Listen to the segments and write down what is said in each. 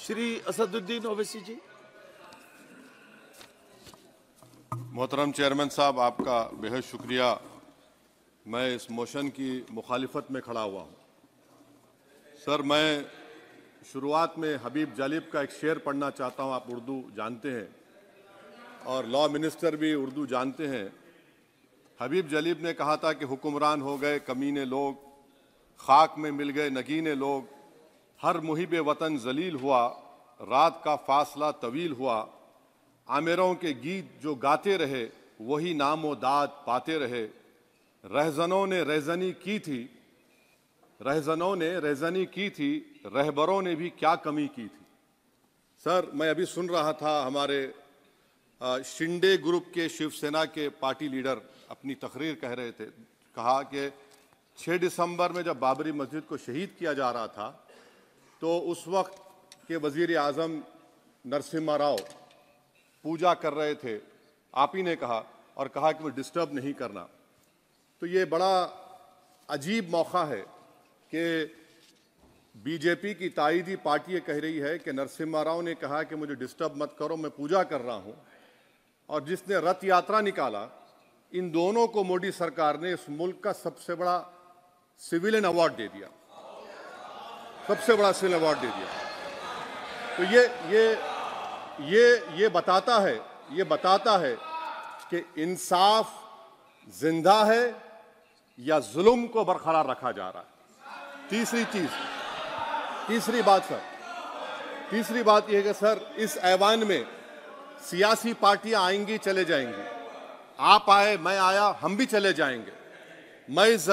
श्री असदुद्दीन ओवैसी जी। मोहतरम चेयरमैन साहब, आपका बेहद शुक्रिया। मैं इस मोशन की मुखालिफत में खड़ा हुआ हूँ। सर, मैं शुरुआत में हबीब जालिब का एक शेर पढ़ना चाहता हूँ। आप उर्दू जानते हैं और लॉ मिनिस्टर भी उर्दू जानते हैं। हबीब जालिब ने कहा था कि हुक्मरान हो गए कमीने लोग, खाक में मिल गए नगीने लोग, हर मुहिब वतन जलील हुआ, रात का फासला तवील हुआ, आमिरों के गीत जो गाते रहे वही नामो दाद पाते रहे, रहजनों ने रेजनी की थी, रहजनों ने रेजनी की थी, रहबरों ने भी क्या कमी की थी। सर, मैं अभी सुन रहा था हमारे शिंदे ग्रुप के शिवसेना के पार्टी लीडर अपनी तकरीर कह रहे थे। कहा कि 6 दिसंबर में जब बाबरी मस्जिद को शहीद किया जा रहा था तो उस वक्त के वजीर आजम नरसिम्हा राव पूजा कर रहे थे, आप ही ने कहा, और कहा कि वो डिस्टर्ब नहीं करना। तो ये बड़ा अजीब मौका है कि बीजेपी की ताईदी पार्टी ये कह रही है कि नरसिम्हा राव ने कहा कि मुझे डिस्टर्ब मत करो, मैं पूजा कर रहा हूं, और जिसने रथ यात्रा निकाला, इन दोनों को मोदी सरकार ने इस मुल्क का सबसे बड़ा सिविलियन अवार्ड दे दिया, सबसे बड़ा सिविलियन अवार्ड दे दिया। तो ये बताता है कि इंसाफ जिंदा है या जुल्म को बरकरार रखा जा रहा है। तीसरी बात यह है कि सर, इस ऐवान में सियासी पार्टियां आएंगी चले जाएंगी, आप आए मैं आया हम भी चले जाएंगे, मैं इस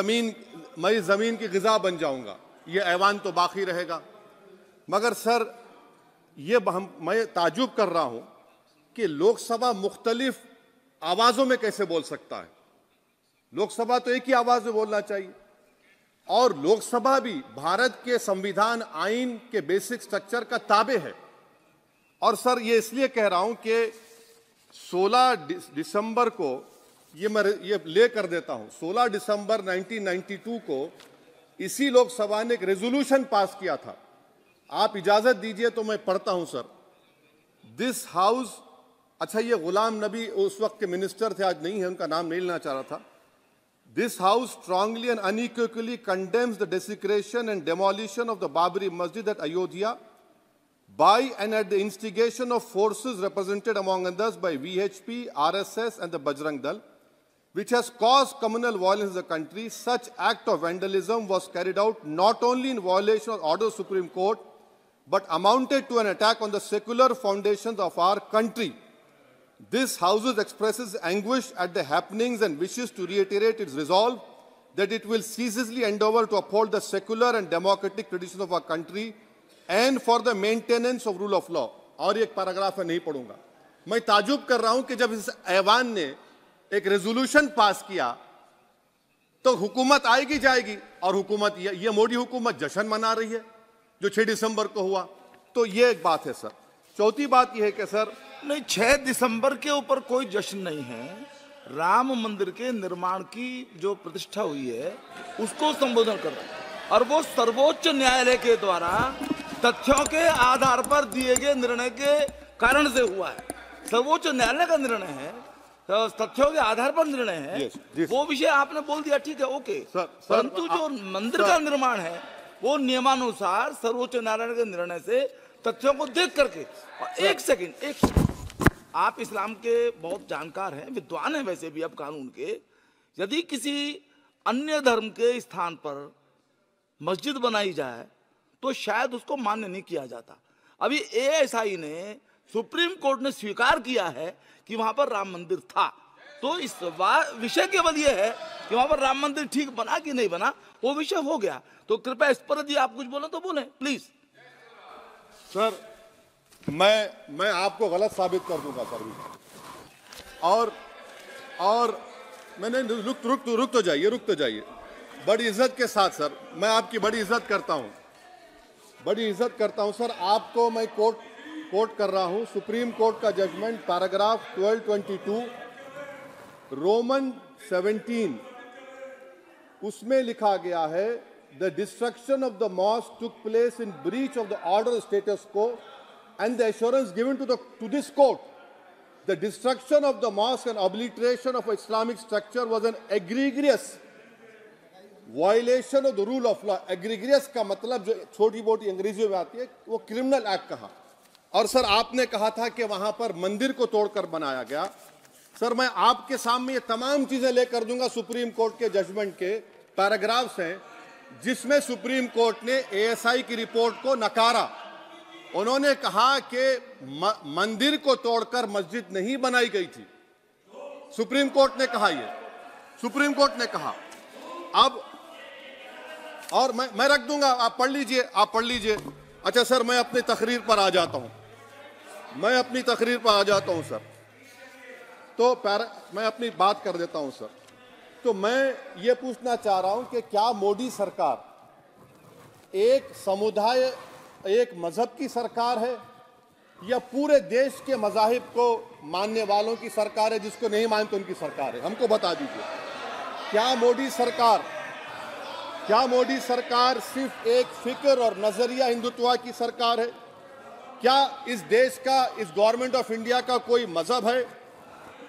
जमीन की गिजा बन जाऊंगा, ये ऐवान तो बाकी रहेगा। मगर सर, मैं ताजुब कर रहा हूं कि लोकसभा मुख्तलिफ आवाजों में कैसे बोल सकता है। लोकसभा तो एक ही आवाज में बोलना चाहिए, और लोकसभा भी भारत के संविधान आइन के बेसिक स्ट्रक्चर का ताबे है। और सर, ये इसलिए कह रहा हूं कि 16 दिसंबर को ये ले कर देता हूं, 16 दिसंबर 1992 को इसी लोकसभा ने एक रेजोल्यूशन पास किया था। आप इजाजत दीजिए तो मैं पढ़ता हूं सर। दिस हाउस, अच्छा, ये गुलाम नबी उस वक्त के मिनिस्टर थे, आज नहीं है, उनका नाम नहीं लेना चाह रहा था। This House strongly and unequivocally condemns the desecration and demolition of the Babri Masjid at Ayodhya by and at the instigation of forces represented among others by VHP, RSS and the Bajrang Dal, which has caused communal violence in the country. Such act of vandalism was carried out not only in violation of order of the Supreme Court, but amounted to an attack on the secular foundations of our country. This House expresses anguish at the happenings and wishes to reiterate its resolve that it will ceaselessly endeavor to uphold the secular and democratic traditions of our country and for the maintenance of rule of law. और एक paragraph मैं नहीं पढ़ूंगा। मैं ताजुब कर रहा हूं कि जब इस ऐवान ने एक रेजोल्यूशन पास किया तो हुकूमत आएगी जाएगी, और हुकूमत ये मोदी हुकूमत जश्न मना रही है जो 6 दिसंबर को हुआ। तो ये एक बात है सर। चौथी बात यह है कि सर, नहीं, 6 दिसंबर के ऊपर कोई जश्न नहीं है। राम मंदिर के निर्माण की जो प्रतिष्ठा हुई है उसको संबोधन कर रहा है, और वो सर्वोच्च न्यायालय के द्वारा तथ्यों के आधार पर दिए गए निर्णय के कारण से हुआ है। सर्वोच्च न्यायालय का निर्णय है, तथ्यों के आधार पर निर्णय है। वो विषय आपने बोल दिया, ठीक है, ओके। परंतु जो मंदिर का निर्माण है वो नियमानुसार सर्वोच्च न्यायालय के निर्णय से तथ्यों को देख करके। एक सेकंड, आप इस्लाम के बहुत जानकार हैं, विद्वान हैं वैसे भी अब कानून के। यदि किसी अन्य धर्म के स्थान पर मस्जिद बनाई जाए तो शायद उसको मान्य नहीं किया जाता। अभी एएसआई ने, सुप्रीम कोर्ट ने स्वीकार किया है कि वहां पर राम मंदिर था। तो इस विषय केवल यह है कि वहां पर राम मंदिर ठीक बना कि नहीं बना, वो विषय हो गया। तो कृपया इस पर यदि आप कुछ बोले तो बोलें प्लीज। सर, मैं आपको गलत साबित कर दूंगा सर। और मैंने रुक तो जाइए बड़ी इज्जत के साथ सर, मैं आपकी बड़ी इज्जत करता हूं सर। आपको मैं कोट कर रहा हूं सुप्रीम कोर्ट का जजमेंट, पैराग्राफ 1222 रोमन 17, उसमें लिखा गया है the destruction of the mosque took place in breach of the order status को and the assurance given to this court, the destruction of the mosque and obliteration of Islamic structure was an egregious violation of the rule of law. Egregious का मतलब जो छोटी मोटी अंग्रेजी में आती है वो क्रिमिनल एक्ट कहा। और सर आपने कहा था कि वहां पर मंदिर को तोड़कर बनाया गया। सर मैं आपके सामने ये तमाम चीजें लेकर दूंगा, सुप्रीम कोर्ट के जजमेंट के पैराग्राफ्स हैं जिसमें सुप्रीम कोर्ट ने एएसआई की रिपोर्ट को नकारा। उन्होंने कहा कि मंदिर को तोड़कर मस्जिद नहीं बनाई गई थी। सुप्रीम कोर्ट ने कहा, ये सुप्रीम कोर्ट ने कहा। अब और मैं रख दूंगा, आप पढ़ लीजिए, आप पढ़ लीजिए। अच्छा सर मैं अपनी तकरीर पर आ जाता हूं, मैं अपनी तकरीर पर आ जाता हूं सर। तो मैं अपनी बात कर देता हूं सर। तो मैं ये पूछना चाह रहा हूं कि क्या मोदी सरकार एक समुदाय, एक मजहब की सरकार है या पूरे देश के मजाहिब को मानने वालों की सरकार है, जिसको नहीं मानते उनकी सरकार है? हमको बता दीजिए। क्या मोदी सरकार सिर्फ एक फिक्र और नजरिया हिंदुत्व की सरकार है? क्या इस देश का, इस गवर्नमेंट ऑफ इंडिया का कोई मजहब है?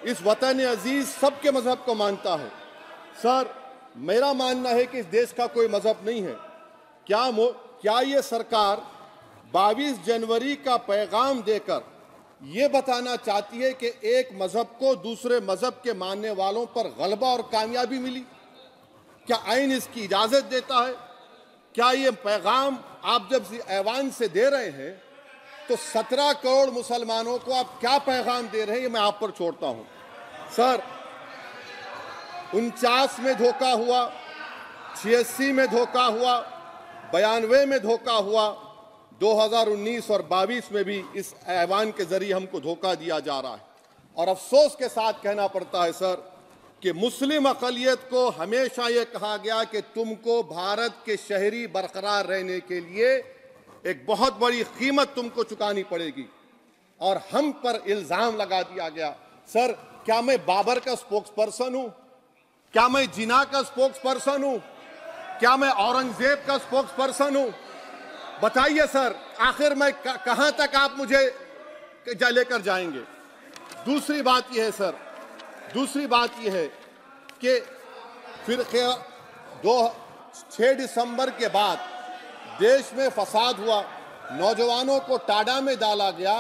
इस वतन अजीज सबके मजहब को मानता है। सर मेरा मानना है कि इस देश का कोई मजहब नहीं है। क्या ये सरकार 22 जनवरी का पैगाम देकर ये बताना चाहती है कि एक मजहब को दूसरे मजहब के मानने वालों पर गलबा और कामयाबी मिली? क्या आइन इसकी इजाजत देता है? क्या ये पैगाम आप जब ऐवान से दे रहे हैं तो 17 करोड़ मुसलमानों को आप क्या पैगाम दे रहे हैं, ये मैं आप पर छोड़ता हूं। सर 49 में धोखा हुआ, 86 में धोखा हुआ, 92 में धोखा हुआ, 2019 और 22 में भी इस ऐवान के जरिए हमको धोखा दिया जा रहा है। और अफसोस के साथ कहना पड़ता है सर कि मुस्लिम अक़लियत को हमेशा ये कहा गया कि तुमको भारत के शहरी बरकरार रहने के लिए एक बहुत बड़ी कीमत तुमको चुकानी पड़ेगी, और हम पर इल्जाम लगा दिया गया। सर क्या मैं बाबर का स्पोक्स पर्सन हूं? क्या मैं जिना का स्पोक्स पर्सन हूं? क्या मैं औरंगजेब का स्पोक्स पर्सन हूं? बताइए सर, आखिर मैं कहां तक आप मुझे लेकर जाएंगे? दूसरी बात यह है सर, दूसरी बात यह है कि फिर 6 दिसंबर के बाद देश में फसाद हुआ, नौजवानों को टाडा में डाला गया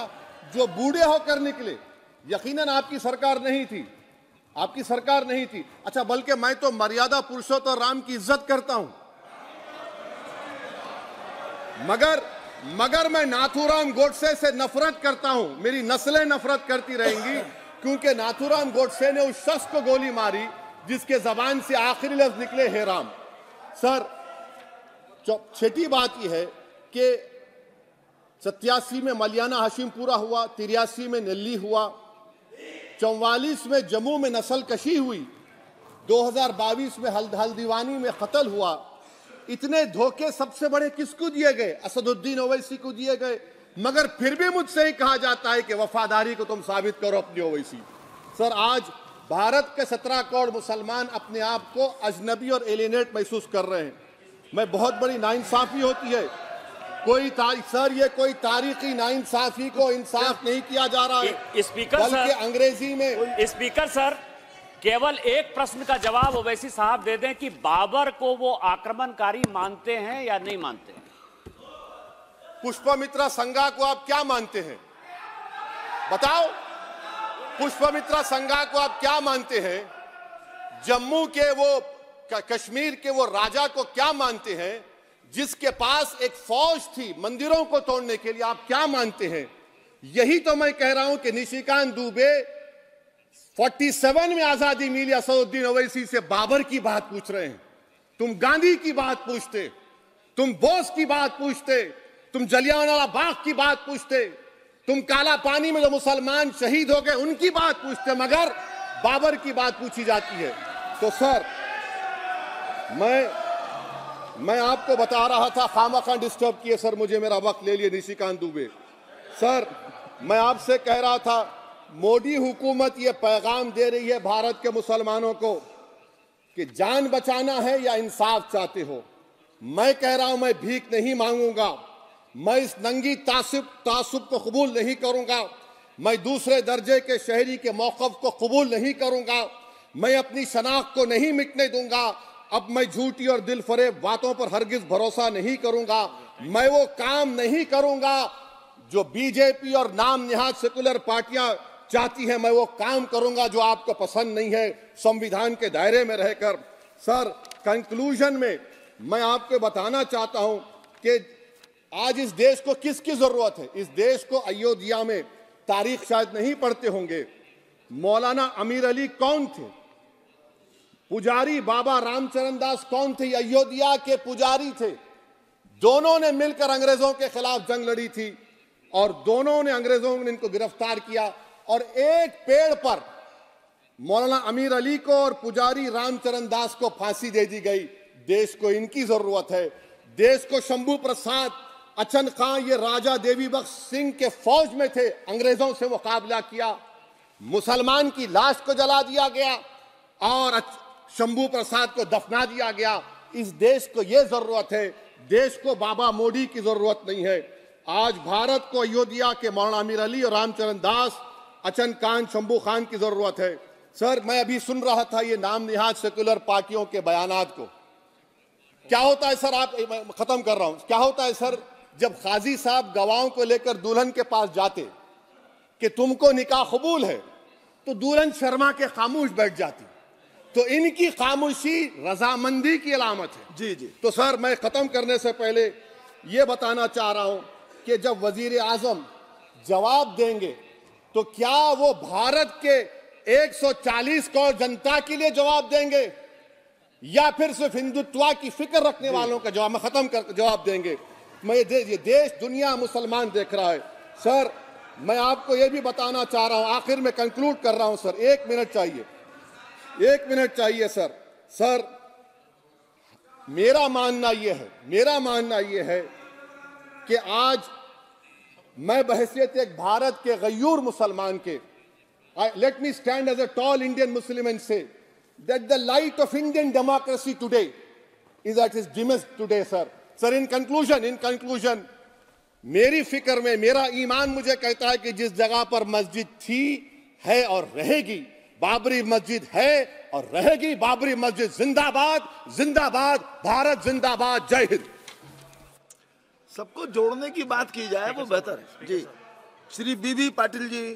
जो बूढ़े होकर निकले। यकीनन आपकी सरकार नहीं थी, आपकी सरकार नहीं थी। अच्छा बल्कि मैं तो मर्यादा पुरुषोत्तम राम की इज्जत करता हूं, मगर मैं नाथूराम गोडसे से नफरत करता हूं। मेरी नस्लें नफरत करती रहेंगी क्योंकि नाथूराम गोडसे ने उस शख्स को गोली मारी जिसके जबान से आखिरी लफ्ज निकले हे राम। सर छठी बात यह है कि 87 में मलियाना हाशिमपुरा हुआ, 83 में नेल्ली हुआ, 44 में जम्मू में नस्ल कशी हुई, 2022 में हल्दीवानी में कत्ल हुआ। इतने धोखे सबसे बड़े किसको दिए गए? असदुद्दीन ओवैसी को दिए गए। मगर फिर भी मुझसे ही कहा जाता है कि वफादारी को तुम साबित करो अपनी ओवैसी। सर आज भारत के 17 करोड़ मुसलमान अपने आप को अजनबी और एलिनेट महसूस कर रहे हैं। मैं बहुत बड़ी नाइंसाफी होती है, सर ये कोई तारीखी नाइंसाफी को इंसाफ नहीं किया जा रहा है। स्पीकर बल्कि सर, अंग्रेजी में स्पीकर सर केवल एक प्रश्न का जवाब ओवैसी साहब दे दें कि बाबर को वो आक्रमणकारी मानते हैं या नहीं मानते हैं? पुष्पमित्रा संघा को आप क्या मानते हैं? बताओ, पुष्पमित्रा संघा को आप क्या मानते हैं? जम्मू के वो, कश्मीर के वो राजा को क्या मानते हैं जिसके पास एक फौज थी मंदिरों को तोड़ने के लिए? आप क्या मानते हैं? यही तो मैं कह रहा हूं कि निशिकांत दुबे 47 में आजादी मिली, असदुद्दीन ओवैसी से बाबर की बात पूछ रहे हैं। तुम गांधी की बात पूछते, तुम बोस की बात पूछते, तुम जलियांवाला बाग की बात पूछते, तुम काला पानी में जो मुसलमान शहीद हो गए उनकी बात पूछते, मगर बाबर की बात पूछी जाती है। तो सर मैं आपको बता रहा था, खामखा डिस्टर्ब किए सर मुझे, मेरा वक्त ले लिए निशिकांत दुबे। सर मैं आपसे कह रहा था, मोदी हुकूमत ये पैगाम दे रही है भारत के मुसलमानों को कि जान बचाना है या इंसाफ चाहते हो। मैं कह रहा हूं मैं भीख नहीं मांगूंगा, मैं इस नंगी तासुब को कबूल नहीं करूंगा। मैं दूसरे दर्जे के शहरी के मौक़िफ़ को कबूल नहीं करूंगा। मैं अपनी शनाख्त को नहीं मिटने दूंगा। अब मैं झूठी और दिल फरेब बातों पर हरगिज भरोसा नहीं करूंगा। मैं वो काम नहीं करूंगा जो बीजेपी और नाम निहाद सेकुलर पार्टियां चाहती हैं। मैं वो काम करूंगा जो आपको पसंद नहीं है, संविधान के दायरे में रहकर। सर, कंक्लूजन में मैं आपको बताना चाहता हूं कि आज इस देश को किसकी जरूरत है। इस देश को अयोध्या में, तारीख शायद नहीं पढ़ते होंगे, मौलाना अमीर अली कौन थे, पुजारी बाबा रामचरण दास कौन थे, अयोध्या के पुजारी थे। दोनों ने मिलकर अंग्रेजों के खिलाफ जंग लड़ी थी और दोनों ने, अंग्रेजों ने इनको गिरफ्तार किया और एक पेड़ पर मौलाना अमीर अली को और पुजारी रामचरण दास को फांसी दे दी गई। देश को इनकी जरूरत है। देश को शंभू प्रसाद, अचन खां, ये राजा देवी बख्श सिंह के फौज में थे, अंग्रेजों से मुकाबला किया। मुसलमान की लाश को जला दिया गया और शंभू प्रसाद को दफना दिया गया। इस देश को यह जरूरत है। देश को बाबा मोदी की जरूरत नहीं है। आज भारत को अयोध्या के मौलाना अमीर अली और रामचरण दास, अचन खान, शंभू खान की जरूरत है। सर, मैं अभी सुन रहा था ये नाम निहाद सेकुलर पार्टियों के बयानात को। क्या होता है सर, मैं खत्म कर रहा हूं, क्या होता है सर, जब काजी साहब गवाहों को लेकर दुल्हन के पास जाते कि तुमको निकाह कबूल है, तो दुल्हन शर्मा के खामोश बैठ जाती। तो इनकी खामोशी रजामंदी की अलामत है। जी जी। तो सर, मैं खत्म करने से पहले ये बताना चाह रहा हूं कि जब वजीर आजम जवाब देंगे तो क्या वो भारत के 140 करोड़ जनता के लिए जवाब देंगे या फिर सिर्फ हिंदुत्व की फिक्र रखने वालों का जवाब, मैं खत्म कर जवाब देंगे। मैं ये देश, दुनिया, मुसलमान देख रहा है। सर, मैं आपको ये भी बताना चाह रहा हूं, आखिर में कंक्लूड कर रहा हूं सर, 1 मिनट चाहिए, 1 मिनट चाहिए सर। सर, मेरा मानना यह है कि आज मैं बहैसियत एक भारत के गयूर मुसलमान के, let me stand as a tall Indian Muslim and say that the light of Indian democracy today is at its dimmest today, sir. Sir, in conclusion, मेरी फिक्र में, मेरा ईमान मुझे कहता है कि जिस जगह पर मस्जिद थी, है और रहेगी, बाबरी मस्जिद है और रहेगी। बाबरी मस्जिद जिंदाबाद, जिंदाबाद, भारत जिंदाबाद, जय हिंद। सबको जोड़ने की बात की जाए वो बेहतर है। जी, श्री बीबी पाटिल जी।